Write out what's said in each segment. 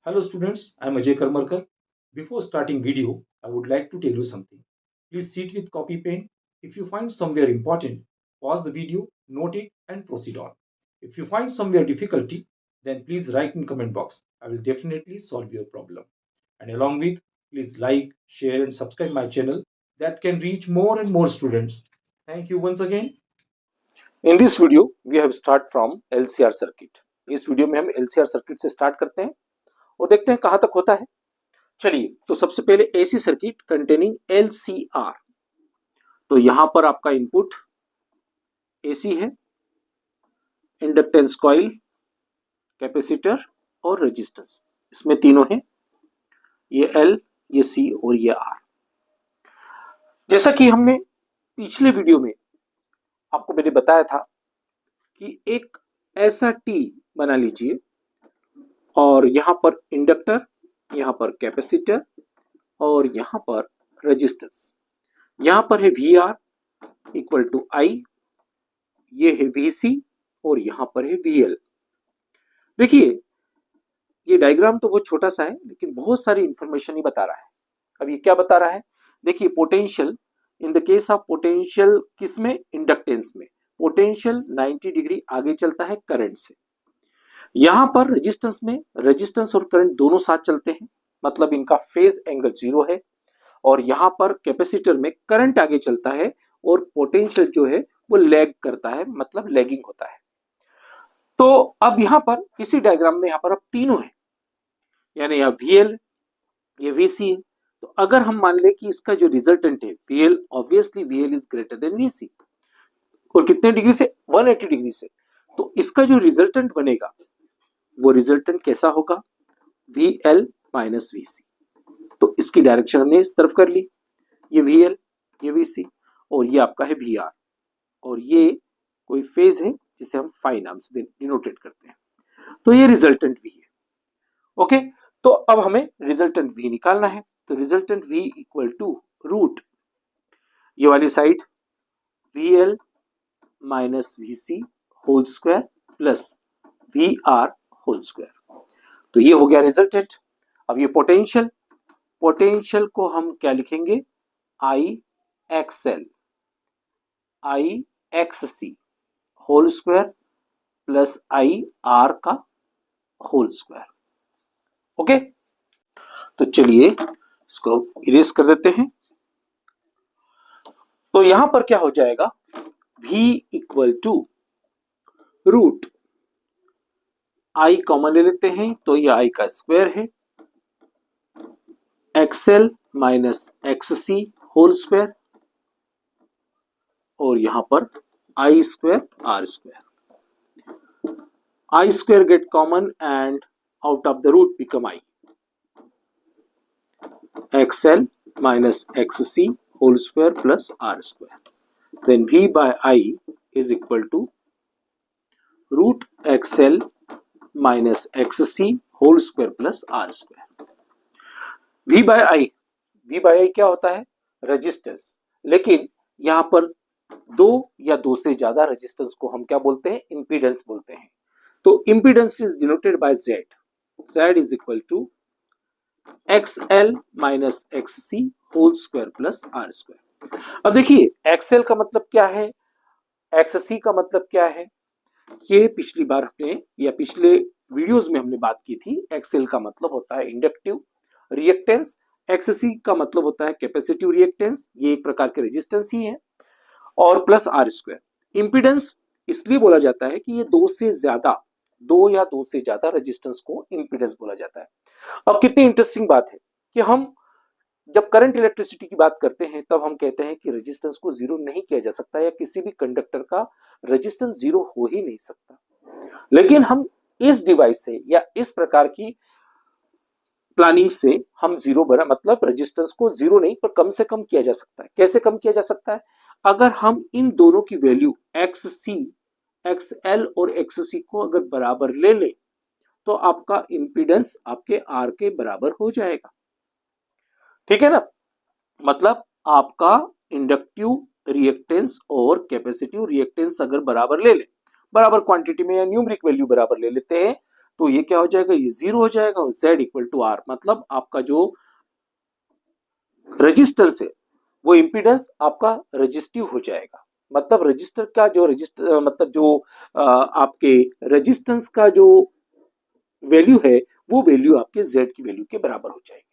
Hello students, I am Ajay Karmarkar. Before starting video, I would like to tell you something. Please sit with copy pen. If you find somewhere important, pause the video, note it and proceed on. If you find somewhere difficulty, then please write in comment box. I will definitely solve your problem. And along with, please like, share and subscribe my channel that can reach more and more students. Thank you once again. In this video we have start from LCR circuit. इस video में हम LCR circuit से start करते हैं और देखते हैं कहां तक होता है। चलिए, तो सबसे पहले एसी सर्किट कंटेनिंग एलसीआर। तो यहां पर आपका इनपुट एसी है, इंडक्टेंस कॉइल, कैपेसिटर और रेजिस्टेंस, इसमें तीनों हैं, ये एल, ये सी और ये आर। जैसा कि हमने पिछले वीडियो में आपको मैंने बताया था कि एक ऐसा टी बना लीजिए और यहां पर इंडक्टर, यहां पर कैपेसिटर और यहां पर रेजिस्टेंस। यहां पर है वी आर इक्वल टू आई, ये है वी सी और यहां पर है वी एल। देखिए, ये डायग्राम तो बहुत छोटा सा है लेकिन बहुत सारी इंफॉर्मेशन ही बता रहा है। अब ये क्या बता रहा है? देखिए, potential in the case of potential किसमें? इंडक्टेंस में। पोटेंशियल 90 डिग्री आगे चलता है करंट से। यहां पर रेजिस्टेंस में रेजिस्टेंस और करंट दोनों साथ चलते हैं, मतलब इनका फेज एंगल 0 है। और यहां पर कैपेसिटर में करंट आगे चलता है और पोटेंशियल जो है वो लैग करता है, मतलब लैगिंग होता है। तो अब यहां पर इसी डायग्राम में यहां पर अब तीनों है, यानी यह VL, ये VC है। तो अगर हम मान ले कि इसका जो रिजल्टेंट है VL, obviously VL is greater than VC, और कितने डिग्री से? 180 डिग्री से। तो इसका जो रिजल्टेंट बनेगा वो रिजल्टेंट कैसा होगा? VL minus VC। तो इसकी डायरेक्शन हमने इस तरफ कर ली, ये VL, ये VC और ये आपका है VR, और ये कोई फेज है जिसे हम फाई नाम से डिनोटेट करते हैं। तो ये रिजल्टेंट V है। ओके, तो अब हमें रिजल्टेंट V निकालना है। तो resultant V equal to root ये वाली side VL minus VC whole square plus VR whole square. तो ये हो गया रिजल्टेंट। अब ये पोटेंशियल, पोटेंशियल को हम क्या लिखेंगे? IXL, IXC whole square plus IR का होल स्क्वायर। ओके, तो चलिए इसको इरेज कर देते हैं। तो यहां पर क्या हो जाएगा? V equal to root I common ले लेते हैं तो ये I का स्क्वायर है, XL minus XC whole square और यहां पर I square R square. I square get common and out of the root become I. XL minus XC whole square plus R square. Then V by I is equal to root XL minus XC whole square plus R square. V by I क्या होता है? Resistance. लेकिन यहां पर दो या दो से ज्यादा रेजिस्टेंस को हम क्या बोलते हैं? इंपीडेंस बोलते हैं। तो impedance is denoted by Z. Z is equal to XL minus XC whole square plus R square. अब देखिए, XL का मतलब क्या है, XC का मतलब क्या है? ये पिछली बार हमने या पिछले वीडियोस में हमने बात की थी। XL का मतलब होता है इंडक्टिव रिएक्टेंस, XC का मतलब होता है कैपेसिटिव रिएक्टेंस, ये एक प्रकार के रेजिस्टेंस ही है, और प्लस R स्क्वायर। इंपीडेंस इसलिए बोला जाता है कि ये दो या दो से ज्यादा रेजिस्टेंस को इंपीडेंस बोला जाता है। अब कितनी इंटरेस्टिंग बात है कि हम जब करंट इलेक्ट्रिसिटी की बात करते हैं तब हम कहते हैं कि रेजिस्टेंस को जीरो नहीं किया जा सकता, या किसी भी कंडक्टर का रेजिस्टेंस जीरो हो ही नहीं सकता। लेकिन हम इस डिवाइस से या इस प्रकार की प्लानिंग से हम जीरो बना, मतलब रेजिस्टेंस को जीरो नहीं पर कम से कम किया जा सकता है। कैसे कम किया जा सकता है? अगर हम इन दोनों की वैल्यू XL और XC को अगर बराबर ले ले तो आपका इंपीडेंस आपके R के बराबर हो जाएगा। ठीक है ना? मतलब आपका इंडक्टिव रिएक्टेंस और कैपेसिटिव रिएक्टेंस अगर बराबर ले ले, बराबर क्वांटिटी में या न्यूमेरिक वैल्यू बराबर ले लेते हैं, तो ये क्या हो जाएगा, ये 0 हो जाएगा और Z इक्वल टू R, मतलब आपका जो रेजिस्टेंस है वो इंपीडेंस आपका रेजिस्टिव हो जाएगा। मतलब रजिस्टर का जो रजिस्टर मतलब जो आपके रेजिस्टेंस का जो वैल्यू है वो वैल्यू आपके Z की वैल्यू के बराबर हो जाएगी।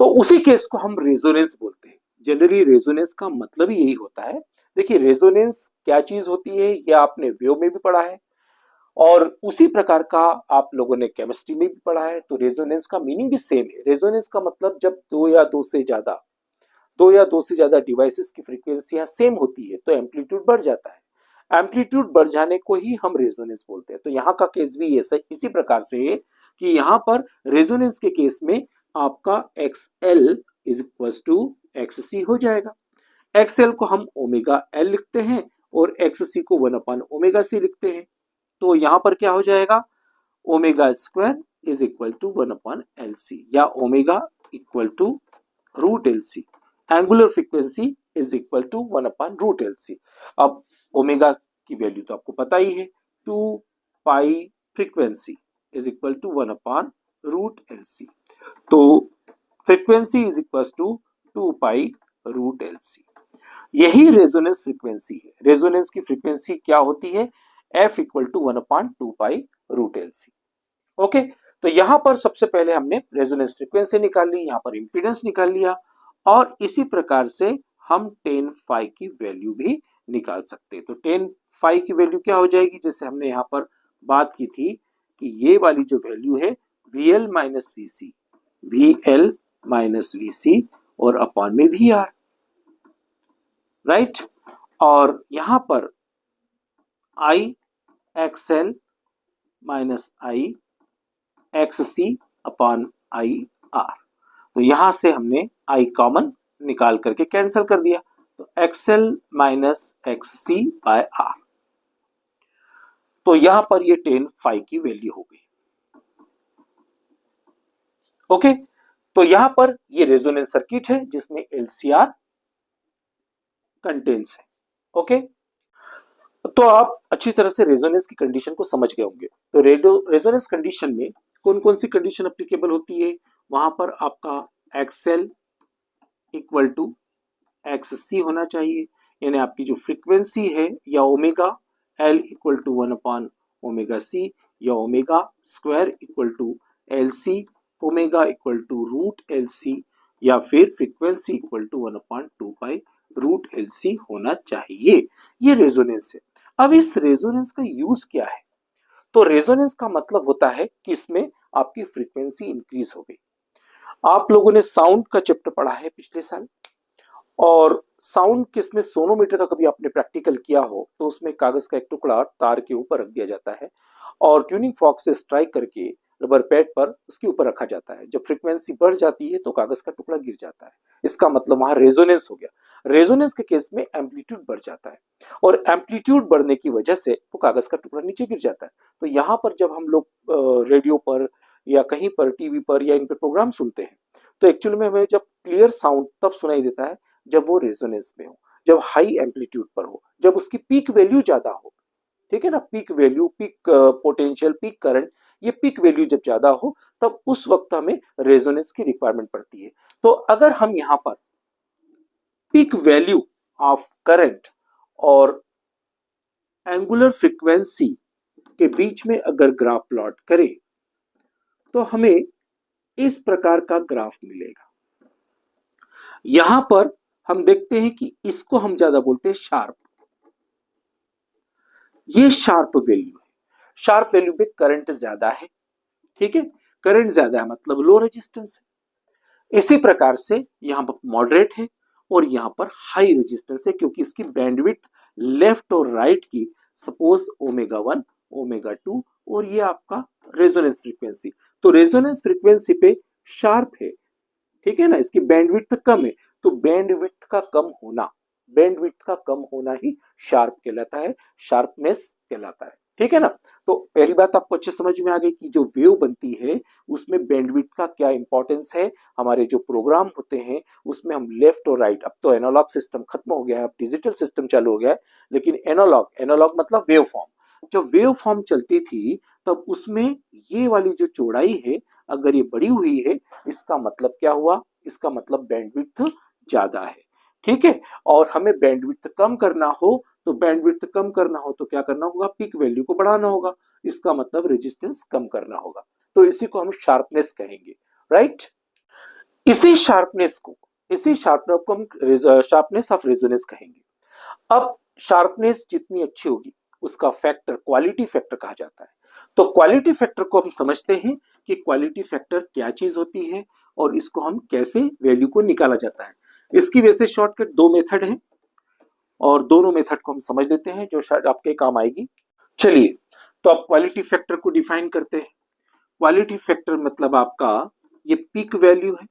तो उसी केस को हम रेजोनेंस बोलते हैं। जनरली रेजोनेंस का मतलब ही यही होता है। देखिए रेजोनेंस क्या चीज होती है ये आपने वेव में भी पढ़ा है और उसी प्रकार का आप लोगों ने केमिस्ट्री में भी पढ़ा है। तो रेजोनेंस का मीनिंग भी सेम है। रेजोनेंस का मतलब जब दो या दो से ज्यादा डिवाइसेस की फ्रीक्वेंसियां सेम होती है तो एम्पलीट्यूड बढ़ जाता है। एम्पलीट्यूड बढ़ जाने को ही हम रेजोनेंस बोलते हैं। तो यहाँ का केस भी ऐसा इसी प्रकार से है कि यहाँ पर रेजोनेंस के केस में आपका XL is equal to XC हो जाएगा। XL को हम ओमेगा L लिखते हैं और XC को 1/ओमेगा C लिखते हैं। तो यहाँ पर क्या हो जाएगा, omega square is equal to 1/LC या omega equal to root LC। Angular frequency is equal to 1/√LC। अब ओमेगा की वैल्यू तो आपको पता ही है, 2 pi frequency is equal to 1/√LC। तो frequency is equal to 2 pi root LC। यही रेजोनेंस फ्रीक्वेंसी है। रेजोनेंस की फ्रीक्वेंसी क्या होती है, F equal to 1/2 pi root LC। Okay, तो यहां पर सबसे पहले हमने रेजोनेंस फ्रीक्वेंसी निकाल ली, यहां पर इंपीडेंस निकाल लिया और इसी प्रकार से हम 10 फाई की वैल्यू भी निकाल सकते हैं। तो 10 फाई की वैल्यू क्या हो जाएगी, जैसे हमने यहाँ पर बात की थी कि ये वाली जो वैल्यू है VL minus VC, VL minus VC और अपॉन में VR, राइट। और यहां पर IXL minus IXC upon IR। तो यहां से हमने I कॉमन निकाल करके कैंसिल कर दिया, तो XL minus XC by R। तो यहां पर ये 10 फाई की वैल्यू हो गई। ओके, तो यहां पर ये रेजोनेंस सर्किट है जिसमें LCR कंटेन्स है। ओके, तो आप अच्छी तरह से रेजोनेंस की कंडीशन को समझ गए होंगे। तो रेजोनेंस कंडीशन में कौन कौन सी कंडीशन एप्लीकेबल होती है, वहां पर आपका XL इक्वल टू XC होना चाहिए, यानी आपकी जो फ्रीक्वेंसी है, या ओमेगा L इक्वल टू 1/ओमेगा C, या omega square equal to LC, omega equal to root LC, या फिर frequency equal to 1/2 pi root LC होना चाहिए। ये रेजोनेंस है। अब इस रेजोनेंस का यूज क्या है, तो रेजोनेंस का मतलब होता है कि इसमें आपकी फ्रीक्वेंसी इंक्रीज हो गई। आप लोगों ने साउंड का चैप्टर पढ़ा है पिछले साल, और साउंड किसमें सोनोमीटर का कभी आपने प्रैक्टिकल किया हो तो उसमें कागज का एक टुकड़ा तार के ऊपर रख दिया जाता है और ट्यूनिंग फॉर्क से स्ट्राइक करके रबर पैड पर उसके ऊपर रखा जाता है। जब फ्रीक्वेंसी बढ़ जाती है तो कागज का टुकड़ा गिर जाता है, इसका मतलब वहां रेजोनेंस हो गया। रेजोनेंस के केस में एम्पलीट्यूड बढ़ जाता है और एम्पलीट्यूड बढ़ने की वजह से वो कागज का टुकड़ा नीचे गिर जाता है। तो यहाँ पर जब हम लोग रेडियो पर या कहीं पर टीवी पर या इन पर प्रोग्राम सुनते हैं तो एक्चुअली में हमें जब क्लियर साउंड तब सुनाई देता है जब वो रेजोनेंस में हो, जब हाई एम्पलीट्यूड पर हो, जब उसकी पीक वैल्यू ज्यादा हो। ठीक है ना, peak value, peak potential, peak current, ये पीक वैल्यू जब ज्यादा हो तब उस वक्त हमें रेजोनेंस की रिक्वायरमेंट पड़ती है। तो अगर हम यहां पर पीक वैल्यू ऑफ करंट और एंगुलर फ्रीक्वेंसी के बीच में अगर ग्राफ प्लॉट करें तो हमें इस प्रकार का ग्राफ मिलेगा। यहां पर हम देखते हैं कि इसको हम ज्यादा बोलते हैं शार्प। ये शार्प वैल्यू है, शार्प वैल्यू पे करंट ज्यादा है। ठीक है, करंट ज्यादा है मतलब लो रेजिस्टेंस है। इसी प्रकार से यहां पर मॉडरेट है और यहां पर हाई रेजिस्टेंस है, क्योंकि इसकी बैंडविड्थ लेफ्ट और राइट की सपोज ओमेगा 1, ओमेगा 2 और ये आपका रेजोनेंस फ्रीक्वेंसी। तो रेजोनेंस फ्रीक्वेंसी पे शार्प है, ठीक है ना, इसकी बैंडविड्थ कम है। तो बैंडविड्थ का कम होना, बैंडविड्थ का कम होना ही शार्प कहलाता है, शार्पनेस कहलाता है। ठीक है ना, तो पहली बात आपको अच्छे समझ में आ गई कि जो वेव बनती है उसमें बैंडविड्थ का क्या इंपॉर्टेंस है। हमारे जो प्रोग्राम होते हैं उसमें हम लेफ्ट और राइट, अब तो एनालॉग सिस्टम खत्म हो गया है, अब डिजिटल सिस्टम चालू हो गया है, लेकिन एनालॉग, एनालॉग मतलब वेव फॉर्म, जब वेव फॉर्म चलती थी तब उसमें ये वाली जो चौड़ाई है अगर ये बड़ी हुई है, इसका मतलब क्या हुआ, इसका मतलब बैंडविड्थ ज्यादा है। ठीक है, और हमें बैंडविड्थ कम करना हो तो बैंडविड्थ कम करना हो तो क्या करना होगा, पीक वैल्यू को बढ़ाना होगा, इसका मतलब रेजिस्टेंस कम करना होगा। तो इसी को हम शार्पनेस कहेंगे, राइट। इसी शार्पनेस को हम शार्पनेस ऑफ रेजोनेंस कहेंगे। अब शार्पनेस जितनी अच्छी होगी उसका फैक्टर क्वालिटी फैक्टर कहा जाता है। तो क्वालिटी फैक्टर को हम समझते हैं कि क्वालिटी फैक्टर क्या चीज होती है और इसको हम कैसे वैल्यू को निकाला जाता है। इसकी वजह से शॉर्टकट दो मेथड है और दोनों मेथड को हम समझ लेते हैं जो शायद आपके काम आएगी। चलिए, तो आप क्वालिटी फैक्टर को डिफाइन करते हैं। क्वालिटी फैक्टर मतलब आपका ये पीक वैल्यू है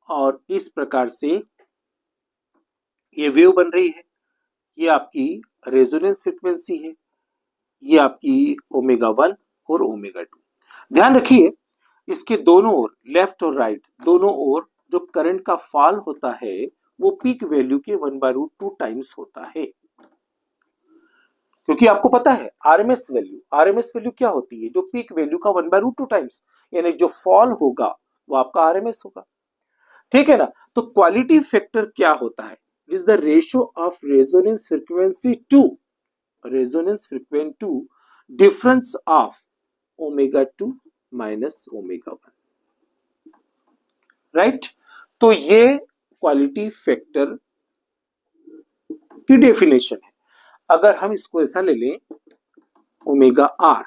और इस प्रकार से ये वेव बन रही है, ये आपकी रेजोनेंस फ्रीक्वेंसी है, ये आपकी ओमेगा 1 और ओमेगा 2। ध्यान रखिए इसके दोनों ओर, लेफ्ट और राइट दोनों ओर जो करंट का फॉल होता है वो पीक वैल्यू के 1/√2 टाइम्स होता है। क्योंकि आपको पता है आरएमएस वैल्यू क्या होती है, जो पीक वैल्यू का 1/√2 टाइम्स, यानी जो फॉल होगा वो आपका आरएमएस होगा। ठीक है ना। तो क्वालिटी फैक्टर क्या होता है, is the ratio of resonance frequency to difference of omega 2 minus omega 1, right. तो ये क्वालिटी फैक्टर की डेफिनेशन है। अगर हम इसको ऐसा ले लें ओमेगा आर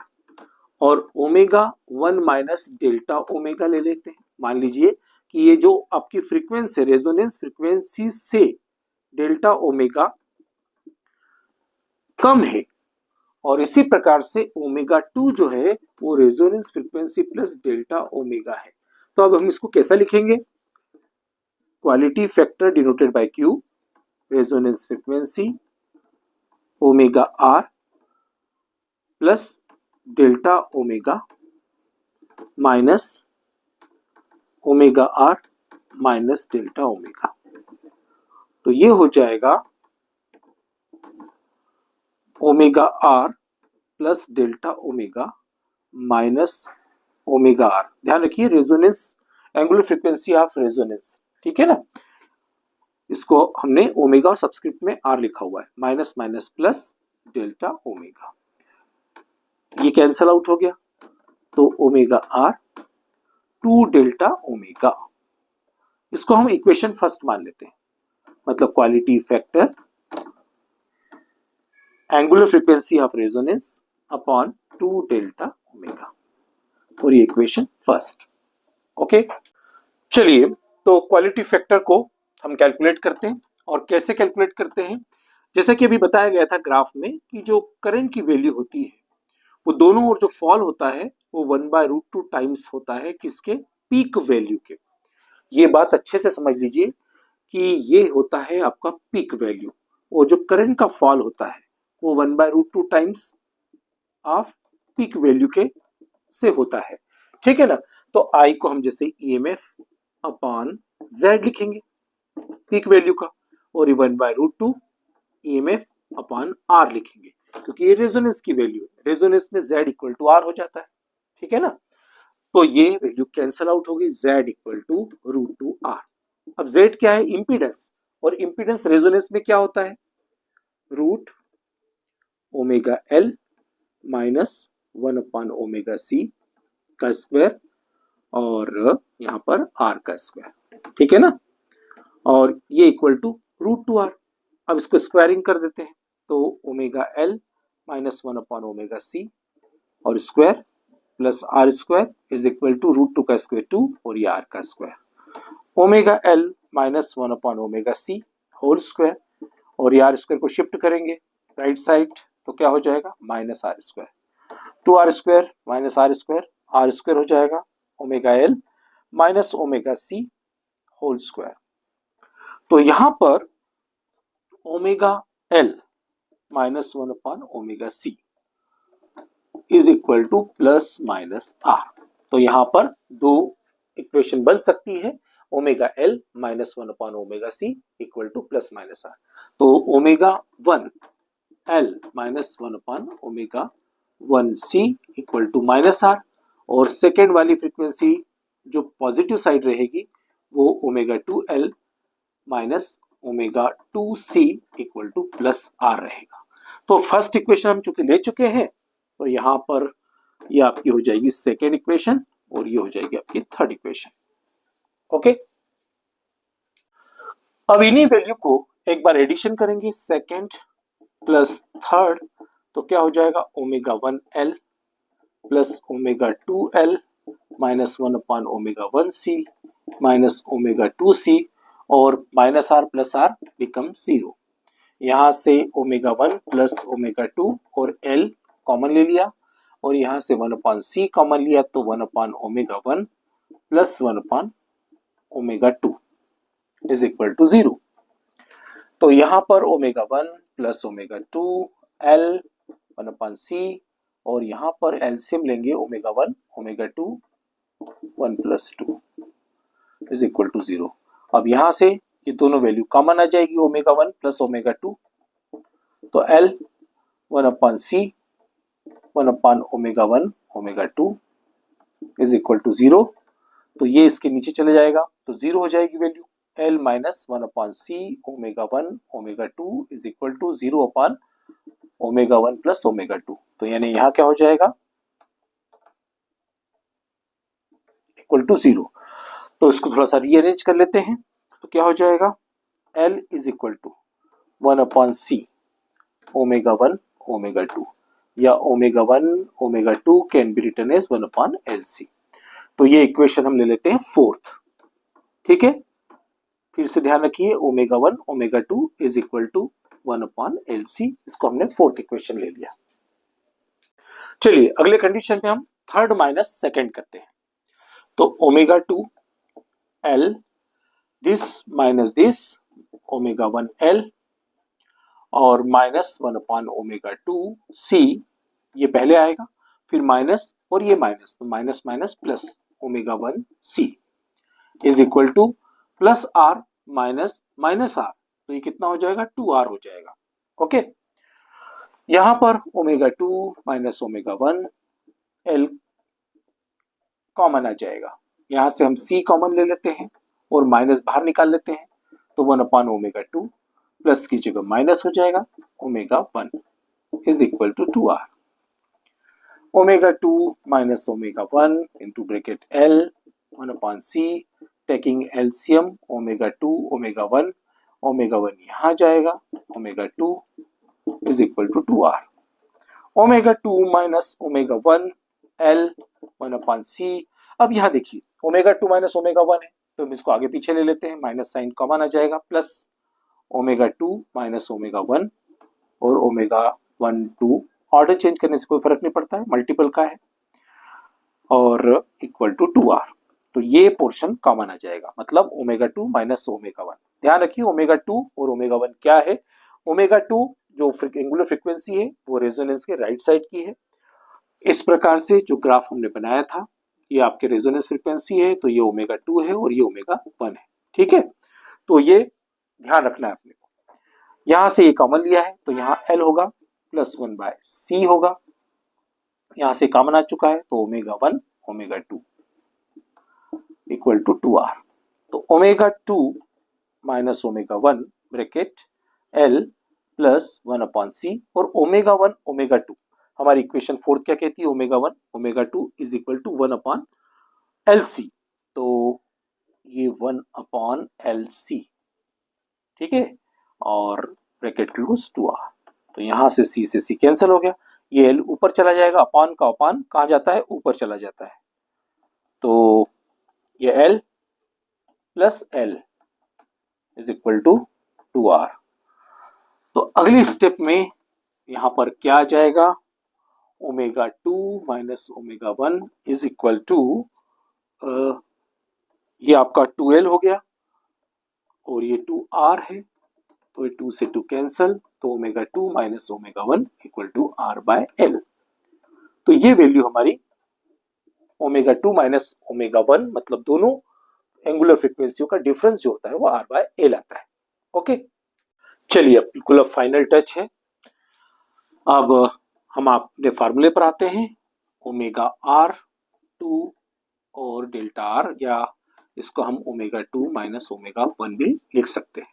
और ओमेगा 1 माइनस डेल्टा ओमेगा ले लेते हैं। मान लीजिए कि ये जो आपकी फ्रीक्वेंसी रेजोनेंस फ्रीक्वेंसी से डेल्टा ओमेगा कम है और इसी प्रकार से ओमेगा 2 जो है वो resonance frequency plus delta omega है। तो अब हम इसको कैसा लिखेंगे, quality factor denoted by Q, resonance frequency omega R plus delta omega minus omega R minus delta omega. तो ये हो जाएगा omega R plus delta omega minus omega R. ध्यान रखिए resonance angular frequency of resonance, ठीक है ना। इसको हमने ओमेगा और सबस्क्रिप्ट में आर लिखा हुआ है, minus minus plus delta omega, ये कैंसल आउट हो गया। तो ओमेगा आर 2 डेल्टा ओमेगा, इसको हम इक्वेशन फर्स्ट मान लेते हैं। मतलब quality factor angular frequency of resonance upon 2 delta omega, और ये इक्वेशन फर्स्ट। ओके, चलिए तो क्वालिटी फैक्टर को हम कैलकुलेट करते हैं। और कैसे कैलकुलेट करते हैं, जैसा कि अभी बताया गया था ग्राफ में कि जो करंट की वैल्यू होती है वो दोनों ओर जो फॉल होता है वो 1/√2 टाइम्स होता है किसके, पीक वैल्यू के। ये बात अच्छे से समझ लीजिए कि ये होता है आपका पीक वैल्यू, और जो करंट का फॉल होता है वो 1/√2 टाइम्स ऑफ पीक वैल्यू के से होता है। ठीक है ना। तो आई को हम जैसे ईएमएफ अपॉन जेड लिखेंगे पीक वैल्यू का, और 1/√2 ईएमएफ अपॉन आर लिखेंगे क्योंकि ये रेजोनेंस की वैल्यू है, रेजोनेंस में जेड इक्वल टू आर हो जाता है। ठीक है ना। तो ये वैल्यू कैंसल आउट होगी, जेड इक्वल टू √2 आर। अब जेड क्या है, इंपीडेंस, और इंपीडेंस रेजोनेंस में क्या होता है, रूट ओमेगा एल माइनस 1/ओमेगा c का स्क्वायर और यहां पर आर का स्क्वायर। ठीक है ना। और ये इक्वल टू √2 आर। अब इसको स्क्वायरिंग कर देते हैं तो ओमेगा एल माइनस 1/ओमेगा c और square plus R square is equal to √2 का स्क्वायर 2 और ये आर का स्क्वायर। ओमेगा एल माइनस 1/ओमेगा c होल स्क्वायर, और ये आर स्क्वायर को शिफ्ट करेंगे राइट साइड तो क्या हो जाएगा, minus R square, 2r square minus R square हो जाएगा omega L minus omega c whole square. तो यहां पर ओमेगा एल माइनस 1/ओमेगा c is equal to plus minus R. तो यहां पर दो इक्वेशन बन सकती है, ओमेगा एल माइनस 1/ओमेगा c equal to plus minus R. तो omega 1 L minus 1/ω1c equal to minus R, और सेकेंड वाली फ्रीक्वेंसी जो पॉजिटिव साइड रहेगी वो ω2L minus ω2c equal to plus R रहेगा। तो फर्स्ट इक्वेशन हम चूंकि ले चुके हैं, तो यहां पर ये आपकी हो जाएगी सेकेंड इक्वेशन और ये हो जाएगी आपकी थर्ड इक्वेशन। ओके, अब इन्हीं वैल्यू को एक बार एडिशन करेंगे, सेकेंड प्लस थर्ड, तो क्या हो जाएगा ω1L plus ω2L minus 1/ω1c minus ω2c, और minus R plus R become 0। यहां से ω1 प्लस ω2 और L कॉमन ले लिया, और यहां से 1/c कॉमन लिया, तो 1/ω1 प्लस 1/ω2 इज इक्वल टू 0। तो यहां पर ω1 प्लस ω2 L 1/c, और यहां पर एलसीएम लेंगे ω1 ω2 1 प्लस 2 इज इक्वल टू 0। अब यहां से ये दोनों वैल्यू कॉमन आ जाएगी, ω1 प्लस ω2, तो L 1/c 1/ω1 ω2 is equal to 0। तो ये इसके नीचे चले जाएगा, तो 0 हो जाएगी value. L minus 1/c ω1 ω2 is equal to 0/ω1 plus ω2। तो यानी यहां क्या हो जाएगा, इक्वल टू 0। तो इसको थोड़ा सा रीअरेंज कर लेते हैं, तो क्या हो जाएगा, L is equal to 1/c ω1 ω2, या ω1 ω2 can be written as 1/LC। तो ये इक्वेशन हम ले लेते हैं फोर्थ। ठीक है, फिर से ध्यान रखिए ω1 ω2 इज इक्वल टू 1/LC, इसको हमने फोर्थ इक्वेशन ले लिया। चलिए अगले कंडीशन में हम थर्ड माइनस सेकेंड करते हैं। तो ω2L this minus this ω1L और माइनस 1/ω2c, ये पहले आएगा, फिर माइनस और ये माइनस, तो minus minus plus ω1c is equal to plus R minus minus R, तो ये कितना हो जाएगा, 2r हो जाएगा। ओके, यहां पर ω2 माइनस ω1 L कॉमन आ जाएगा, यहां से हम c कॉमन ले लेते हैं और माइनस बाहर निकाल लेते हैं, तो 1/ω2 प्लस की जगह माइनस हो जाएगा, ω1 is equal to 2r। ω2 minus ω1 into bracket L 1/c, taking LCM ω2 ω1, ω1 यहां जाएगा, ω2 is equal to 2r। ω2 minus ω1 L 1/c, अब यहां देखिए ω2 माइनस ω1 है, तो हम इसको आगे पीछे ले लेते हैं, माइनस साइन कॉमन आ जाएगा, प्लस ω2 माइनस ω1 और ω1 2 ऑर्डर चेंज करने से कोई फर्क नहीं पड़ता है, मल्टीपल का है, और इक्वल टू 2r। तो ये पोर्शन कॉमन आ जाएगा, मतलब ω2 माइनस ω1। ध्यान रखिए ω2 और ω1 क्या है, ω2 जो एंगुलर फ्रीक्वेंसी है वो रेजोनेंस के राइट साइड की है। इस प्रकार से जो ग्राफ हमने बनाया था, ये आपके रेजोनेंस फ्रीक्वेंसी है, तो ये ω2 है और ये ω1 है। ठीक है, तो ये ध्यान रखना है अपने को। यहां से ये कॉमन लिया है, तो यहाँ L होगा प्लस 1/c होगा, यहां से कॉमन आ चुका है, तो ω1 ω2 इक्वल टू 2r। तो ω2 minus ω1 bracket L plus 1/c, और ω1 ω2 हमारी इक्वेशन फोर्थ क्या कहती है, ω1 ω2 इज इक्वल टू 1/LC, तो ये 1/LC। ठीक है, और ब्रैकेट क्लोज 2r, तो यहां से c से c कैंसिल हो गया, ये L ऊपर चला जाएगा, अपान का अपान कहां जाता है, ऊपर चला जाता है, तो ये L plus L is equal to 2r। तो अगली स्टेप में यहां पर क्या आ जाएगा, ω2 माइनस ω1 इज इक्वल टू, ये आपका 2L हो गया और ये 2r है, तो ये 2 से 2 कैंसल, तो ω2 माइनस ω1 इक्वल टू r/L। तो ये वैल्यू हमारी ω2 माइनस ω1, मतलब दोनों एंगुलर फ्रीक्वेंसियों का डिफरेंस जो होता है वो r/L आता है। ओके, चलिए अब बिल्कुल अब फाइनल टच है। अब हम अपने फार्मूले पर आते हैं, ओमेगा आर टू और डेल्टा आर, या इसको हम omega two minus omega one भी लिख सकते हैं।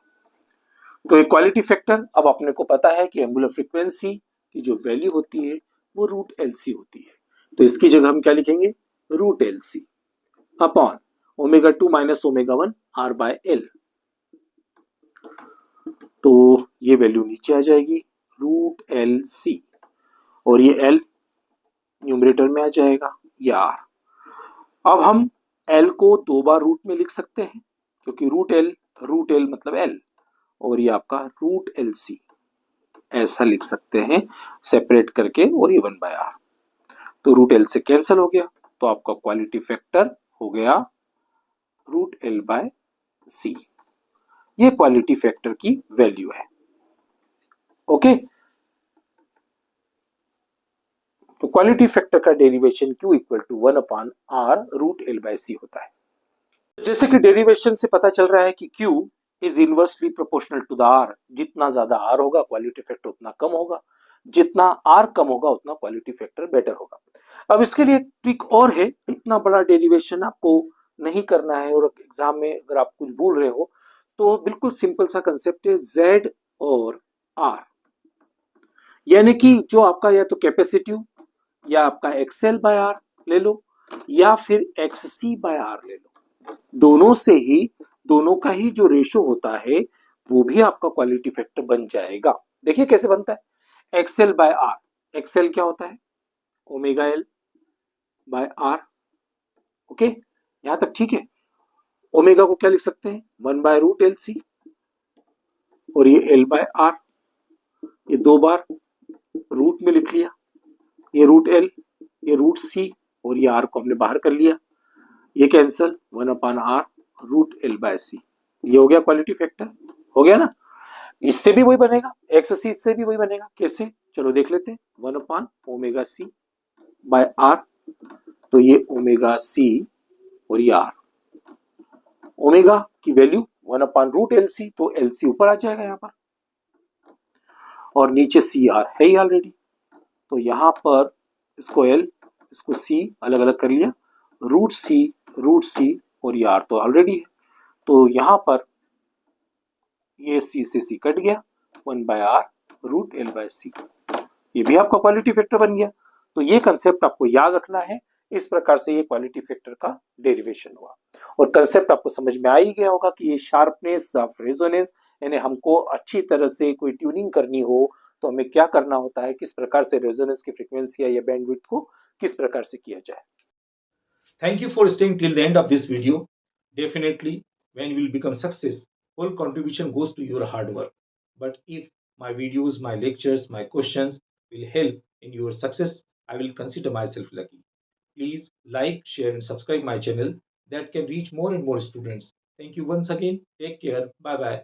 तो इक्वालिटी फैक्टर, अब अपने को पता है कि एंगुलर फ्रीक्वेंसी की जो वैल्यू होती है वो रूट एल सी होती है, तो इसकी जगह हम क्या लिखेंगे, root L C upon omega two minus omega one R by L. तो ये वैल्यू नीचे आ जाएगी, रूट एल सी, और ये एल न्यूमरेटर में आ जाएगा, ये आर। अब हम एल को दो बार रूट में लिख सकते हैं, क्योंकि रूट एल मतलब एल, और ये आपका रूट एल सी ऐसा लिख सकते हैं सेपरेट करके, और ये वन बाय आर। तो रूट एल से कैंसिल हो गया, तो आपका क्वालिटी फैक्टर हो गया रूट एल बाय सी। ये क्वालिटी फैक्टर की वैल्यू है। ओके, तो क्वालिटी फैक्टर का derivation Q equal to one upon R root L by C होता है। जैसे कि डेरिवेशन से पता चल रहा है कि Q is inversely proportional to the R. जितना ज्यादा आर होगा क्वालिटी फैक्टर उतना कम होगा, जितना आर कम होगा उतना क्वालिटी फैक्टर बेटर होगा। अब इसके लिए एक ट्रिक और है, इतना बड़ा डेरिवेशन आपको नहीं करना है, और एग्जाम में अगर आप कुछ भूल रहे हो तो बिल्कुल सिंपल सा कंसेप्ट है, Z और R, यानी कि जो आपका या तो कैपेसिटिव या आपका XL बाय आर ले लो, या फिर XC बाय आर ले लो। दोनों का ही जो रेशो होता है वो भी आपका क्वालिटी फैक्टर बन जाएगा। देखिए कैसे बनता है, XL बाय आर, XL क्या होता है, omega L by R. Okay, यहां तक ठीक है। ओमेगा को क्या लिख सकते हैं, one by root L C, और ये एल बाय आर, ये दो बार रूट में लिख लिया, ये रूट एल, ये रूट सी, और ये आर को हमने बाहर कर लिया, ये cancel, one upon R root L by C. ये हो गया क्वालिटी फैक्टर, हो गया ना। इससे भी वही बनेगा, एक्स सी से भी वही बनेगा, कैसे, चलो देख लेते हैं। One upon omega C by R, तो ये ओमेगा सी और ये आर, ओमेगा की value one upon root L C, तो एल सी ऊपर आ जाएगा यहाँ पर, और नीचे सी आर है ही ऑलरेडी, तो यहां पर इसको एल इसको सी अलग अलग कर लिया, रूट सी और ये आर तो ऑलरेडी है, तो यहां पर ये सी से सी कट गया, one by R root L by C, ये भी आपका क्वालिटी फैक्टर बन गया। तो ये कंसेप्ट आपको याद रखना है, इस प्रकार से ये क्वालिटी फैक्टर का डेरिवेशन हुआ, और कंसेप्ट आपको समझ में आ ही गया होगा कि ये शार्पनेस ऑफ रेजोनेंस, यानी हमको अच्छी तरह से कोई ट्यूनिंग करनी हो तो हमें क्या करना होता है, किस प्रकार से रेजोनेंस की फ्रीक्वेंसी या बैंडविड्थ को किस प्रकार से किया जाए। Thank you for staying till the end of this video. Definitely, when you will become success, whole contribution goes to your hard work. But if my videos, my lectures, my questions will help in your success, I will consider myself lucky. Please like, share, and subscribe my channel that can reach more and more students. Thank you once again. Take care. Bye bye.